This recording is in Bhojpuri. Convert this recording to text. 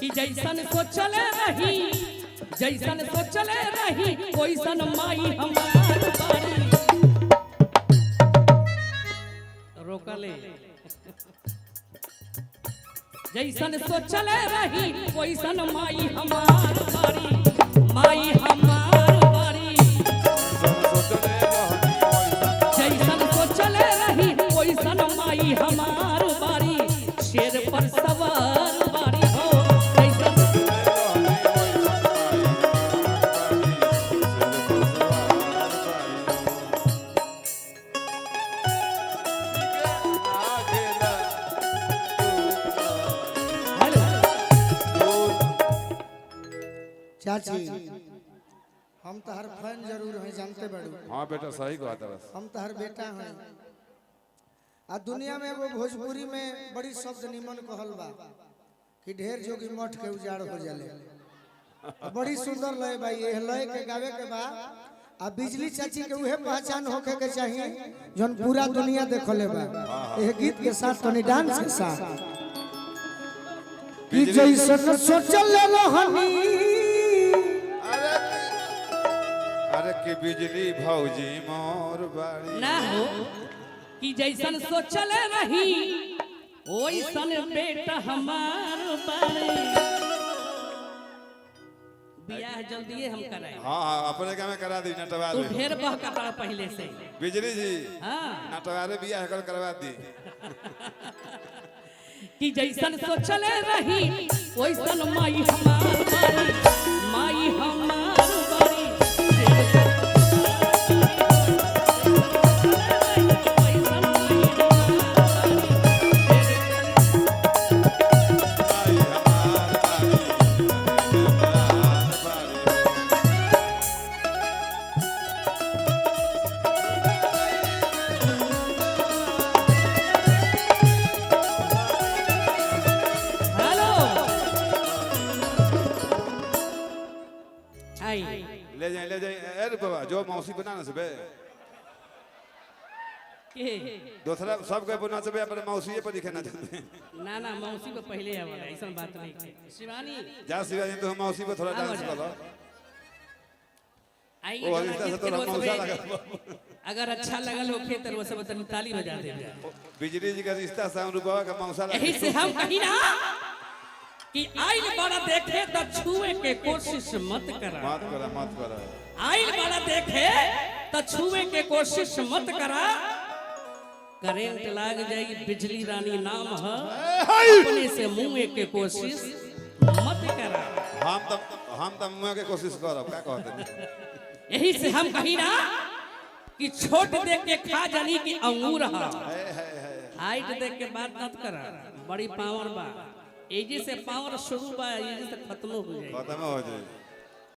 कि जैसन सोचले रही जैसन सोचले रही वैसन माई हमार बारी रोकले जैसन सोचले रही वैसन माई हमार बारी माई हमार बारी जैसन सोचले रही वैसन माई हमार बारी शेर पर सवार बारी हो चाची हम तहर फैन जरूर हैं जानते बड़ू। हाँ बेटा सही बात है बस हम तहर बेटा हैं आ दुनिया में वो भोजपुरी में बड़ी शब्द निमन कहल बा कि ढेर जोगी मठ के उजाड़ हो जाले बड़ी सुंदर लय भाई ये लय के गावे के बा आ बिजली चाची के उहे पहचान होके के चाहिए जोन पूरा दुनिया देखले बा ये गीत के साथ तनी डांस के साथ कि जैसन सोचल रहनी अरे कि बिजली भौजी मोर बाड़ी ना हो कि जैसन सोचले रही वैसन बेटा हमार बारी बियाह जल्दी हम कराए। हाँ अपने का में करा दी नटवा तू दे ढेर बहका पड़ा पहले से बिजली जी हाँ नटवारे बियाह कर करवा दी कि जैसन सोचले रही वैसन माई हमार बारी माई हमार बारी ले जाए अरे बाबा जो मौसी बनाना से बे दूसरा सब के बना से बे अपने मौसी पर दिखाना चाहते ना ना मौसी को पहले आवाला ऐसा बात नहीं शिवानी जा शिवानी तो मौसी पर थोड़ा डांस कर लो आइए रिश्ता से तो मौसा लगा अगर अच्छा लगल होखे तो वो सब तनी ताली बजा दे बिजली जी का रिश्ता साउंड बाबा का मौसा लगा यही से हम कही ना कि आइल बड़ा देखे तो छुए के कोशिश मत करा मत करा आइल बड़ा देखे तो छुए के कोशिश मत करा करेंट लाग जाएगी बिजली रानी नाम है अपने से मुंह के कोशिश मत करा हम तो मुंह के कोशिश करब क्या कहते यही से हम कही ना कि छोट देख के खा जानी कि अंगूर है हाइट देख के बात मत करा बड़ी पावर बा एजे से पावर शुरू बा एजे से खत्म हो जाए खत्म हो जाए